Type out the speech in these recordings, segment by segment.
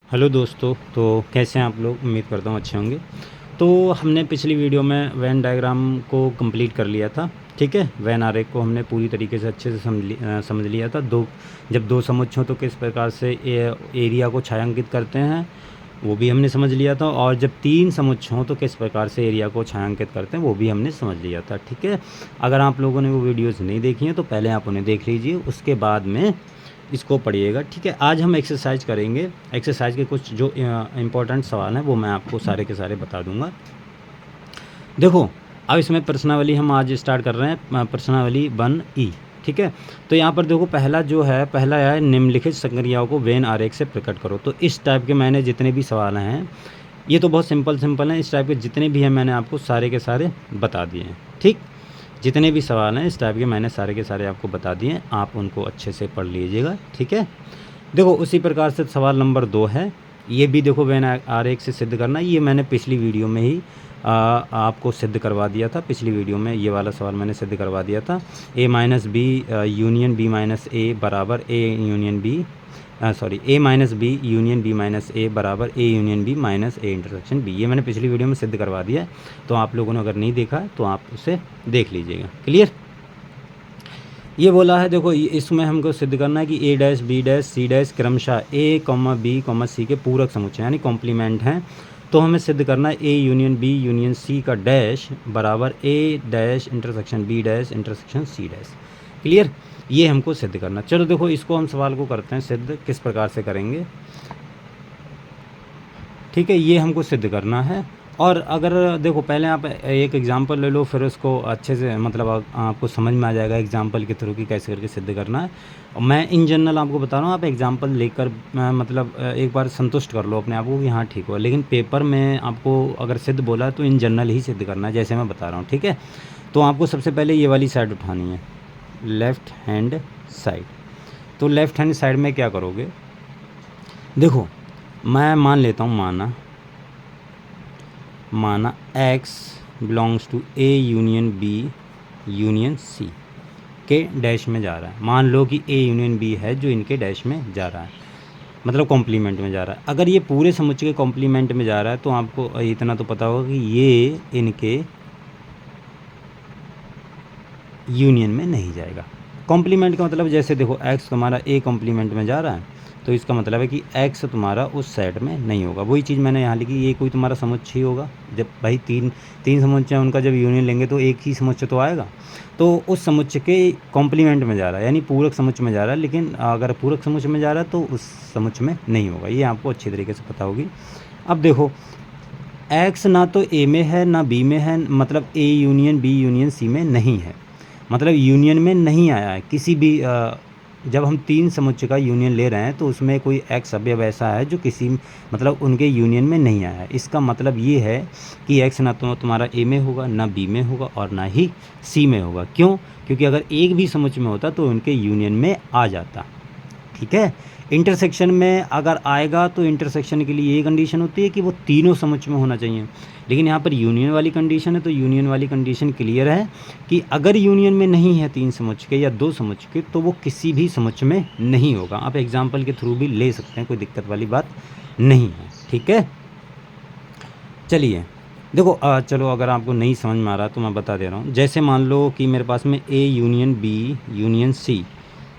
Hello दोस्तों, तो कैसे हैं आप लोग। उम्मीद करता हूँ अच्छे होंगे। तो हमने पिछली वीडियो में वेन डायग्राम को कंप्लीट कर लिया था। ठीक है, वेन आरेख को हमने पूरी तरीके से अच्छे से समझ लिया था। जब दो समुच्च हों तो किस प्रकार से एरिया को छायांकित करते हैं वो भी हमने समझ लिया था, और जब तीन समुच्च हों तो किस प्रकार से एरिया को छायांकित करते हैं वो भी हमने समझ लिया था। ठीक है, अगर आप लोगों ने वो वीडियोज़ नहीं देखी हैं तो पहले आप उन्हें देख लीजिए, उसके बाद में इसको पढ़िएगा। ठीक है, आज हम एक्सरसाइज करेंगे। एक्सरसाइज के कुछ जो इम्पोर्टेंट सवाल हैं वो मैं आपको सारे के सारे बता दूंगा। देखो, अब इसमें प्रश्नावली हम आज स्टार्ट कर रहे हैं, प्रश्नावली 1E। ठीक है, तो यहाँ पर देखो पहला है निम्नलिखित संक्रियाओं को वेन आरेख से प्रकट करो। तो इस टाइप के मैंने जितने भी सवाल हैं, ये तो बहुत सिंपल हैं, इस टाइप के जितने भी हैं मैंने आपको सारे के सारे बता दिए हैं। ठीक, जितने भी सवाल हैं इस टाइप के मैंने सारे के सारे आपको बता दिए हैं, आप उनको अच्छे से पढ़ लीजिएगा। ठीक है, देखो उसी प्रकार से सवाल नंबर 2 है। ये भी देखो वेन आरेख से सिद्ध करना, ये मैंने पिछली वीडियो में ही आपको सिद्ध करवा दिया था। पिछली वीडियो में ये वाला सवाल मैंने सिद्ध करवा दिया था। A minus B union B minus A बराबर A union B A minus B union B minus A बराबर A union B minus A intersection B. ये मैंने पिछली वीडियो में सिद्ध करवा दिया है, तो आप लोगों ने अगर नहीं देखा तो आप उसे देख लीजिएगा। क्लियर, ये बोला है देखो, इसमें हमको सिद्ध करना है कि A dash B dash C dash क्रमशः A comma B comma C के पूरक समुच्चय यानी कॉम्प्लीमेंट हैं। तो हमें सिद्ध करना है A union B union C का डैश बराबर A dash intersection B dash intersection C dash. Clear, ये हमको सिद्ध करना। चलो देखो, इसको हम सवाल को करते हैं सिद्ध, किस प्रकार से करेंगे। ठीक है, ये हमको सिद्ध करना है। और अगर देखो पहले आप एक एग्जांपल ले लो, फिर उसको अच्छे से मतलब आपको समझ में आ जाएगा एग्जांपल के थ्रू कि कैसे करके सिद्ध करना है। और मैं इन जनरल आपको बता रहा हूँ, आप एग्जांपल लेकर मतलब एक बार संतुष्ट कर लो अपने आप को कि हाँ ठीक हो। लेकिन पेपर में आपको अगर सिद्ध बोला तो इन जनरल ही सिद्ध करना है, जैसे मैं बता रहा हूँ। ठीक है, तो आपको सबसे पहले ये वाली साइड उठानी है, लेफ़्ट हैंड साइड। तो लेफ़्ट हैंड साइड में क्या करोगे, देखो मैं मान लेता हूँ, माना x belongs to A union B union C के डैश में जा रहा है। मान लो कि ए यूनियन बी है जो इनके डैश में जा रहा है, मतलब कॉम्प्लीमेंट में जा रहा है। अगर ये पूरे समुच्चय के कॉम्प्लीमेंट में जा रहा है तो आपको इतना तो पता होगा कि ये इनके यूनियन में नहीं जाएगा। कॉम्प्लीमेंट का मतलब जैसे देखो x तुम्हारा ए कॉम्प्लीमेंट में जा रहा है, तो इसका मतलब है कि x तुम्हारा उस सेट में नहीं होगा। वही चीज़ मैंने यहाँ लिखी, ये कोई तुम्हारा समुच्चय ही होगा। जब भाई तीन समुच्चय हैं, उनका जब यूनियन लेंगे तो एक ही समुच्चय तो आएगा। तो उस समुच्चय के कॉम्प्लीमेंट में जा रहा है यानी पूरक समुच्चय में जा रहा है, लेकिन अगर पूरक समुच्चय में जा रहा है तो उस समुच्चय में नहीं होगा। ये आपको अच्छी तरीके से पता होगी। अब देखो, x ना तो ए में है ना बी में है, मतलब A union B union C में नहीं है, मतलब यूनियन में नहीं आया है किसी भी जब हम तीन समुच्चय का यूनियन ले रहे हैं तो उसमें कोई x अवयव ऐसा है जो किसी मतलब उनके यूनियन में नहीं आया है। इसका मतलब ये है कि x ना तो तुम्हारा ए में होगा, ना बी में होगा, और ना ही सी में होगा। क्यों? क्योंकि अगर एक भी समुच्चय में होता तो उनके यूनियन में आ जाता। ठीक है, इंटरसेक्शन में अगर आएगा तो इंटरसेक्शन के लिए ये कंडीशन होती है कि वो तीनों समुच्चय में होना चाहिए, लेकिन यहाँ पर यूनियन वाली कंडीशन है। तो यूनियन वाली कंडीशन क्लियर है कि अगर यूनियन में नहीं है तीन समुच्चय के या दो समुच्चय के तो वो किसी भी समुच्चय में नहीं होगा। आप एग्जाम्पल के थ्रू भी ले सकते हैं, कोई दिक्कत वाली बात नहीं है। ठीक है, चलिए देखो चलो अगर आपको नहीं समझ में आ रहा तो मैं बता दे रहा हूँ। जैसे मान लो कि मेरे पास में A union B union C,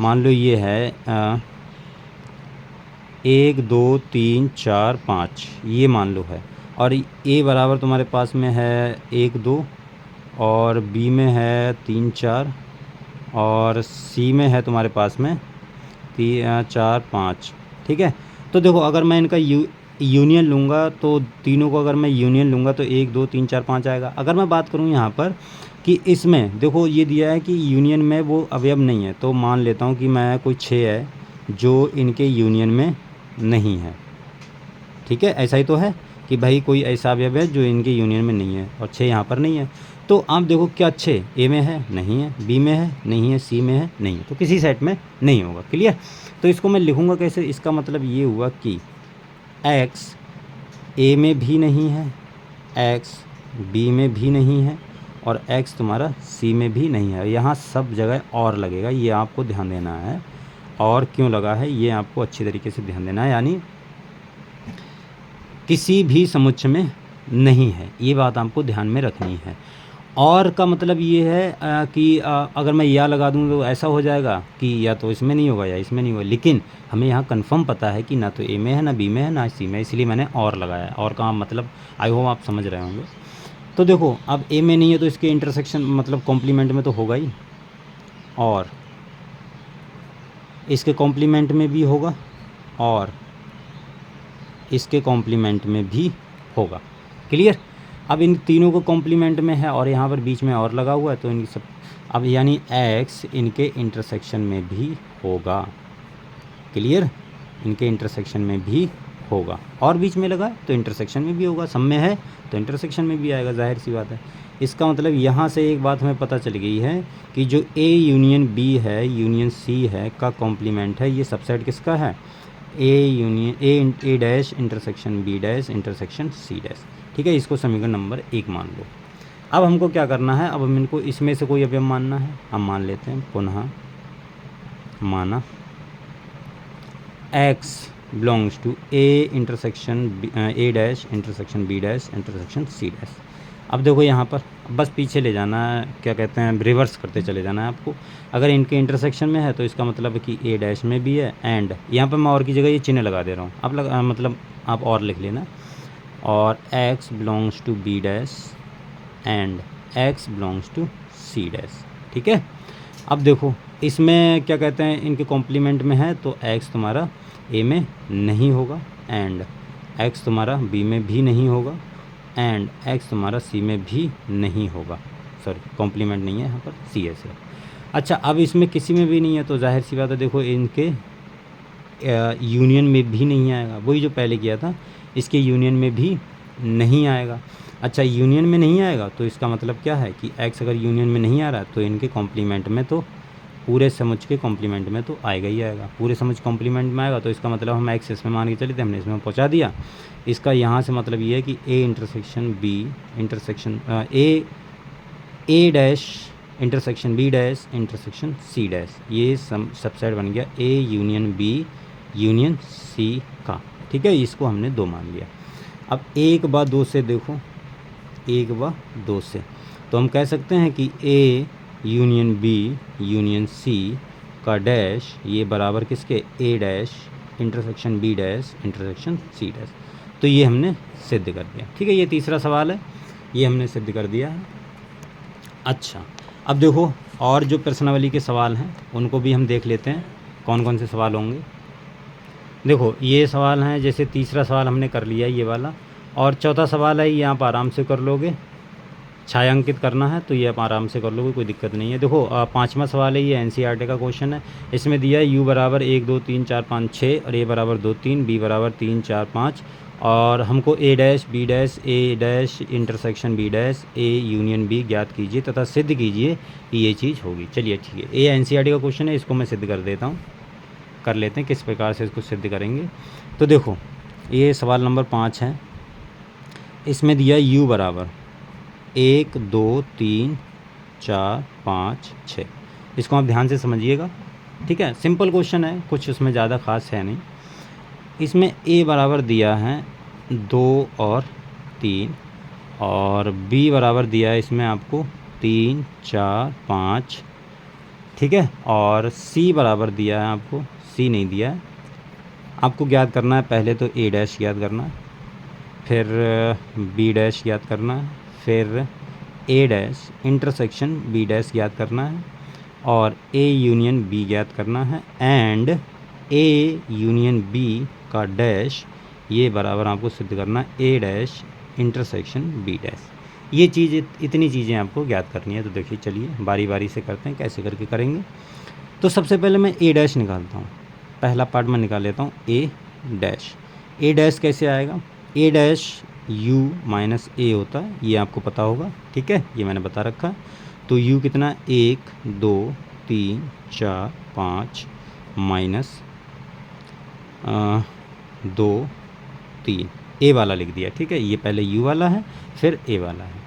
मान लो ये है 1 2 3 4 5, ये मान लो है। और ए बराबर तुम्हारे पास में है 1 2, और बी में है 3 4, और सी में है तुम्हारे पास में 4 5। ठीक है, तो देखो अगर मैं इनका यूनियन लूँगा तो तीनों को अगर मैं यूनियन लूँगा तो 1 2 3 4 5 आएगा। अगर मैं बात करूँ यहाँ पर कि इसमें देखो ये दिया है कि यूनियन में वो अवयव नहीं है, तो मान लेता हूँ कि मैं कोई 6 है जो इनके यूनियन में नहीं है। ठीक है, ऐसा ही तो है कि भाई कोई ऐसा अवयव है जो इनके यूनियन में नहीं है, और 6 यहाँ पर नहीं है। तो आप देखो क्या 6 ए में है, नहीं है, बी में है, नहीं है, सी में है, नहीं है, तो किसी सेट में नहीं होगा। क्लियर, तो इसको मैं लिखूँगा कैसे, इसका मतलब ये हुआ कि x ए में भी नहीं है, x बी में भी नहीं है, और x तुम्हारा सी में भी नहीं है। यहाँ सब जगह और लगेगा, ये आपको ध्यान देना है। और क्यों लगा है ये आपको अच्छी तरीके से ध्यान देना है। यानी किसी भी समुच्चय में नहीं है, ये बात आपको ध्यान में रखनी है। और का मतलब ये है कि अगर मैं या लगा दूँ तो ऐसा हो जाएगा कि या तो इसमें नहीं होगा या इसमें नहीं होगा, लेकिन हमें यहाँ कंफर्म पता है कि ना तो ए में है, ना बी में है, ना सी में, इसलिए मैंने और लगाया। और का मतलब आई होप आप समझ रहे होंगे। तो देखो अब ए में नहीं है तो इसके इंटरसेक्शन मतलब कॉम्प्लीमेंट में तो होगा ही, और इसके कॉम्प्लीमेंट में भी होगा, और इसके कॉम्प्लीमेंट में भी होगा। क्लियर। अब इन तीनों को कॉम्प्लीमेंट में है और यहाँ पर बीच में और लगा हुआ है, तो इनकी सब अब यानी x इनके इंटरसेक्शन में भी होगा। क्लियर। इनके इंटरसेक्शन में भी होगा, और बीच में लगा है तो इंटरसेक्शन में भी होगा, सब में है तो इंटरसेक्शन में भी आएगा, जाहिर सी बात है। इसका मतलब यहाँ से एक बात हमें पता चल गई है कि जो A यूनियन B है, यूनियन C है का कॉम्प्लीमेंट है, ये सबसेट किसका है, A dash intersection B dash intersection C dash. ठीक है, इसको समीकरण नंबर 1 मान लो। अब हमको क्या करना है, अब हम इनको इसमें से कोई अवयव मानना है, हम मान लेते हैं पुनः माना x belongs to A dash intersection B dash intersection C dash. अब देखो यहाँ पर बस पीछे ले जाना है, क्या कहते हैं, रिवर्स करते चले जाना है आपको। अगर इनके इंटरसेक्शन में है तो इसका मतलब है कि A डैश में भी है, एंड यहाँ पर मैं और की जगह ये चिन्ह लगा दे रहा हूँ, अब मतलब आप और लिख लेना, और x belongs to B dash and x belongs to C dash. ठीक है। अब देखो इसमें क्या कहते हैं, इनके कॉम्प्लीमेंट में है तो x तुम्हारा A में नहीं होगा, एंड x तुम्हारा B में भी नहीं होगा, एंड x तुम्हारा C में भी नहीं होगा। सॉरी, कॉम्प्लीमेंट नहीं है यहाँ पर, C है सिर्फ। अच्छा, अब इसमें किसी में भी नहीं है तो जाहिर सी बात है, देखो इनके यूनियन में भी नहीं आएगा, वही जो पहले किया था, इसके यूनियन में भी नहीं आएगा। अच्छा, यूनियन में नहीं आएगा तो इसका मतलब क्या है कि x अगर यूनियन में नहीं आ रहा तो इनके कॉम्प्लीमेंट में तो, पूरे समुच्चय के कॉम्प्लीमेंट में तो आएगा ही आएगा। पूरे समुच्चय कॉम्प्लीमेंट में आएगा तो इसका मतलब हम x इसमें मान के चले थे, हमने इसमें पहुंचा दिया। इसका यहाँ से मतलब ये है कि A intersection B intersection A dash intersection B dash intersection C dash, ये सबसेट बन गया A union B union C का। ठीक है, इसको हमने 2 मान लिया। अब 1 व 2 से देखो, 1 व 2 से तो हम कह सकते हैं कि A union B union C का डैश ये बराबर किसके, A dash intersection B dash intersection C dash. तो ये हमने सिद्ध कर दिया। ठीक है, ये तीसरा सवाल है, ये हमने सिद्ध कर दिया है। अच्छा, अब देखो और जो प्रश्नावली के सवाल हैं उनको भी हम देख लेते हैं, कौन कौन से सवाल होंगे। देखो ये सवाल हैं, जैसे तीसरा सवाल हमने कर लिया ये वाला, और चौथा सवाल है ये आप आराम से कर लोगे, छायांकित करना है तो ये आप आराम से कर लोगे, कोई दिक्कत नहीं है। देखो 5वां सवाल है, ये NCERT का क्वेश्चन है। इसमें दिया है u बराबर 1 2 3 4 5 6 और a बराबर 2 3 b बराबर 3 4 5, और हमको A dash B dash A dash intersection B dash A union B ज्ञात कीजिए तथा सिद्ध कीजिए कि ये चीज़ होगी। चलिए ठीक है, ये NCERT का क्वेश्चन है, इसको मैं सिद्ध कर देता हूँ, कर लेते हैं किस प्रकार से इसको सिद्ध करेंगे। तो देखो ये सवाल नंबर 5 है, इसमें दिया u बराबर 1 2 3 4 5 6। इसको आप ध्यान से समझिएगा। ठीक है, सिंपल क्वेश्चन है, कुछ उसमें ज़्यादा खास है नहीं। इसमें a बराबर दिया है 2 और 3, और b बराबर दिया है इसमें आपको 3 4 5। ठीक है, और c बराबर दिया है आपको, c नहीं दिया है। आपको ज्ञात करना है, पहले तो a डैश ज्ञात करना है, फिर b डैश ज्ञात करना है, फिर a dash intersection b dash ज्ञात करना है, और a यूनियन b ज्ञात करना है, एंड a यूनियन b का डैश ये बराबर आपको सिद्ध करना है a dash intersection b dash. ये चीज़, इतनी चीज़ें आपको ज्ञात करनी है। तो देखिए चलिए बारी बारी से करते हैं, कैसे करके करेंगे। तो सबसे पहले मैं a डैश निकालता हूँ, पहला पार्ट मैं निकाल लेता हूँ a डैश। a डैश कैसे आएगा, a dash u minus a होता है, ये आपको पता होगा। ठीक है, ये मैंने बता रखा है। तो u कितना, 1 2 3 4 5 माइनस 2 3, a वाला लिख दिया। ठीक है, ये पहले u वाला है फिर a वाला है।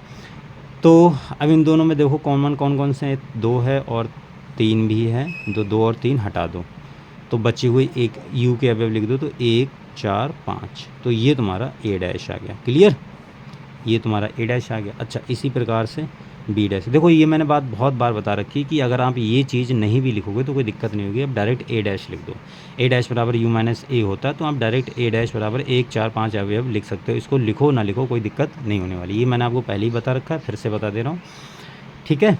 तो अब इन दोनों में देखो कॉमन कौन कौन से हैं, 2 है और 3 भी है, 2 और 3 हटा दो तो बची हुई एक u के अवयव लिख दो, तो 1 4 5, तो ये तुम्हारा ए डैश आ गया। क्लियर, ये तुम्हारा ए डैश आ गया। अच्छा, इसी प्रकार से बी डैश। देखो ये मैंने बात बहुत बार बता रखी कि अगर आप ये चीज़ नहीं भी लिखोगे तो कोई दिक्कत नहीं होगी, अब डायरेक्ट ए डैश लिख दो। ए डैश बराबर यू माइनस ए होता है, तो आप डायरेक्ट ए डैश बराबर 1 4 5 अवयव लिख सकते हो। इसको लिखो ना लिखो कोई दिक्कत नहीं होने वाली, ये मैंने आपको पहले ही बता रखा है, फिर से बता दे रहा हूँ। ठीक है,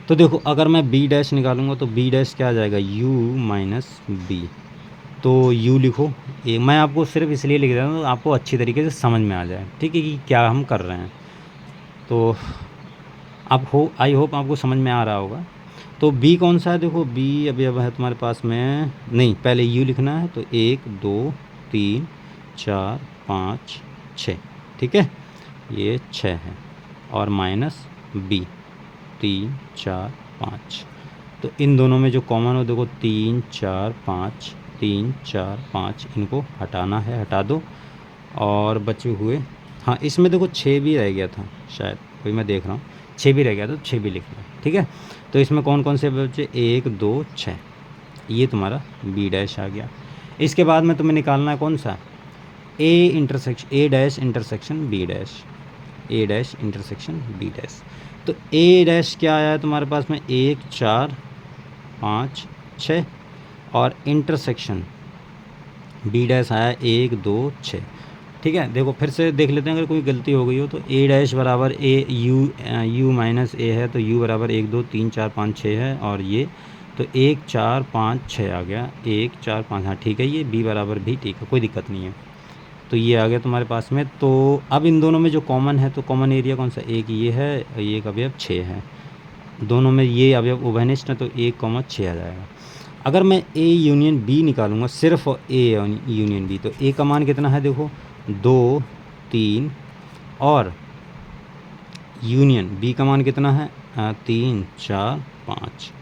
तो देखो अगर मैं बी डैश निकालूंगा तो बी डैश क्या आ जाएगा, यू माइनस बी। तो यू लिखो, ये मैं आपको सिर्फ इसलिए लिख रहा हूँ आपको अच्छी तरीके से समझ में आ जाए, ठीक है, कि क्या हम कर रहे हैं। तो आई होप आपको समझ में आ रहा होगा। तो बी कौन सा है, देखो बी अभी अब है तुम्हारे पास में, नहीं पहले यू लिखना है, तो 1 2 3 4 5 6, ठीक है, ये 6 है, और माइनस बी 3 4 5। तो इन दोनों में जो कॉमन हो देखो 3 4 5, 3 4 5, इनको हटाना है, हटा दो। और बचे हुए, हाँ इसमें देखो 6 भी रह गया था शायद, कोई मैं देख रहा हूँ 6 भी रह गया था, तो 6 भी लिखना है, ठीक है। तो इसमें कौन कौन से बचे, 1 2 6, ये तुम्हारा बी डैश आ गया। इसके बाद में तुम्हें निकालना है कौन सा, ए डैश इंटरसेक्शन बी डैश, ए डैश इंटरसेक्शन बी डैश। तो ए डैश क्या आया है तुम्हारे पास में, 1 4 5 6, और इंटरसेक्शन बी डैश आया 1 2 6, ठीक है। देखो फिर से देख लेते हैं अगर कोई गलती हो गई हो, तो ए डैश बराबर यू माइनस ए है, तो यू बराबर 1 2 3 4 5 6 है, और ये तो 1 4 5 6 आ गया, 1 4 5, हाँ ठीक है, ये बी बराबर भी ठीक है, कोई दिक्कत नहीं है। तो ये आ गया तुम्हारे पास में। तो अब इन दोनों में जो कॉमन है, तो कॉमन एरिया कौन सा, एक ये है, ये एक अवयव 6 है, दोनों में ये अवयव उभयनिष्ठ है, तो 1 6 आ जाएगा। अगर मैं ए यूनियन बी निकालूंगा, सिर्फ ए यूनियन बी, तो ए का मान कितना है, देखो 2 3, और यूनियन बी का मान कितना है, 3 4 5।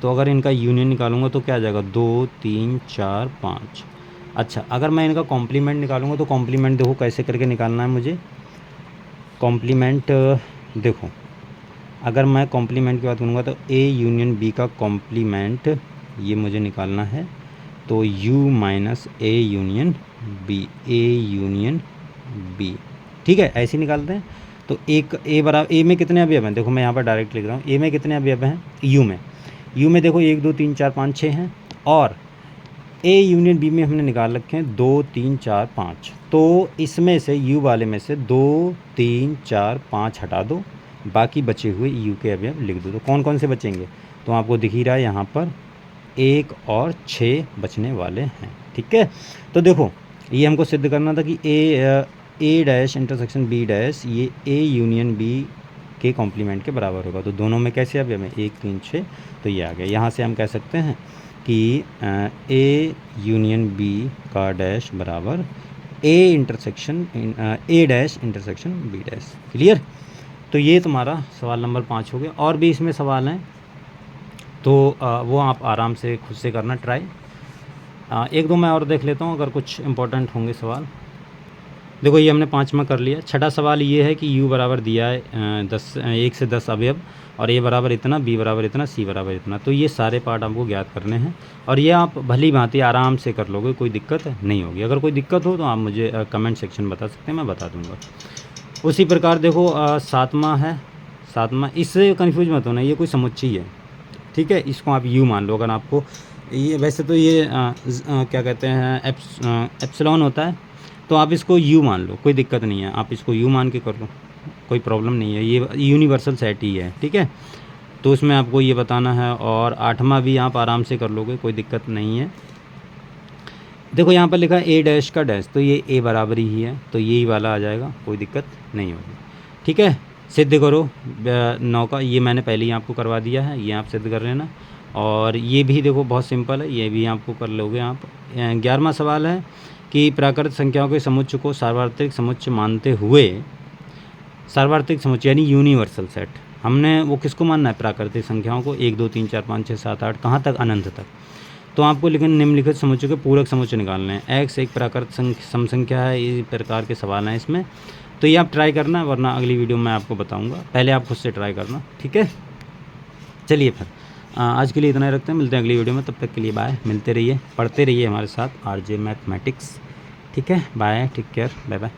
तो अगर इनका यूनियन निकालूंगा तो क्या आ जाएगा, 2 3 4 5। अच्छा, अगर मैं इनका कॉम्प्लीमेंट निकालूंगा, तो कॉम्प्लीमेंट देखो कैसे करके निकालना है मुझे। कॉम्प्लीमेंट देखो, अगर मैं कॉम्प्लीमेंट की बात करूँगा तो ए यूनियन बी का कॉम्प्लीमेंट ये मुझे निकालना है, तो u minus A union B, A union B, ठीक है, ऐसे निकालते हैं। तो एक ए बराबर, ए में कितने अवयव हैं, देखो मैं यहाँ पर डायरेक्ट लिख रहा हूँ, ए में कितने अवयव हैं, यू में देखो 1 2 3 4 5 6 हैं, और ए यूनियन बी में हमने निकाल रखे हैं 2 3 4 5। तो इसमें से यू वाले में से 2 3 4 5 हटा दो, बाकी बचे हुए यू के अवयव लिख दो। तो कौन कौन से बचेंगे, तो आपको दिख ही रहा है यहाँ पर 1 और 6 बचने वाले हैं, ठीक है। तो देखो ये हमको सिद्ध करना था कि A dash intersection B dash ये ए यूनियन बी के कॉम्प्लीमेंट के बराबर होगा। तो दोनों में कैसे अवयव है, 1 3 6, तो ये आ गया। यहाँ से हम कह सकते हैं कि ए यूनियन बी का डैश बराबर A dash intersection B dash. Clear, तो ये तुम्हारा सवाल नंबर 5 हो गया। और भी इसमें सवाल हैं, तो वो आप आराम से खुद से करना ट्राई। 1 2 मैं और देख लेता हूँ अगर कुछ इंपॉर्टेंट होंगे सवाल। देखो ये हमने 5वां कर लिया। छठा सवाल ये है कि u बराबर दिया है 1 से 10 अवयव, और a बराबर इतना, b बराबर इतना, c बराबर इतना। तो ये सारे पार्ट आपको ज्ञात करने हैं, और ये आप भली भांति आराम से कर लोगे, कोई दिक्कत नहीं होगी। अगर कोई दिक्कत हो तो आप मुझे कमेंट सेक्शन में बता सकते हैं, मैं बता दूँगा। उसी प्रकार देखो 7वां है, 7वां, इससे कन्फ्यूज मत होना, ये कोई समुच्चय है, ठीक है, इसको आप u मान लो। अगर आपको ये, वैसे तो ये क्या कहते हैं एप्सिलॉन होता है, तो आप इसको u मान लो, कोई दिक्कत नहीं है, आप इसको u मान के कर लो, कोई प्रॉब्लम नहीं है, ये यूनिवर्सल सेट ही है, ठीक है। तो उसमें आपको ये बताना है। और 8वां भी आप आराम से कर लोगे, कोई दिक्कत नहीं है। देखो यहाँ पर लिखा है ए डैश का डैश, तो ये ए बराबर ही है, तो यही वाला आ जाएगा, कोई दिक्कत नहीं होगी, ठीक है। सिद्ध करो 9 का, ये मैंने पहले ही आपको करवा दिया है, ये आप सिद्ध कर लेना। और ये भी देखो बहुत सिंपल है, ये भी आपको कर लोगे आप। 11वां सवाल है कि प्राकृत संख्याओं के समुच्चय को सार्वत्रिक समुच्चय मानते हुए, सार्वत्रिक समुच्चय यानी यूनिवर्सल सेट, हमने वो किसको मानना है, प्राकृतिक संख्याओं को, 1 2 3 4 5 6 7 8, कहाँ तक, अनंत तक। तो आपको लेकिन निम्नलिखित समुच्चय के पूरक समुच्चय निकालने हैं। x एक प्राकृत सम संख्या है, इस प्रकार के सवाल हैं इसमें, तो ये आप ट्राई करना, वरना अगली वीडियो में आपको बताऊंगा, पहले आप खुद से ट्राई करना, ठीक है। चलिए फिर आज के लिए इतना ही रखते हैं, मिलते हैं अगली वीडियो में, तब तक के लिए बाय। मिलते रहिए, पढ़ते रहिए हमारे साथ RJ मैथमेटिक्स। ठीक है, bye, take care, bye bye.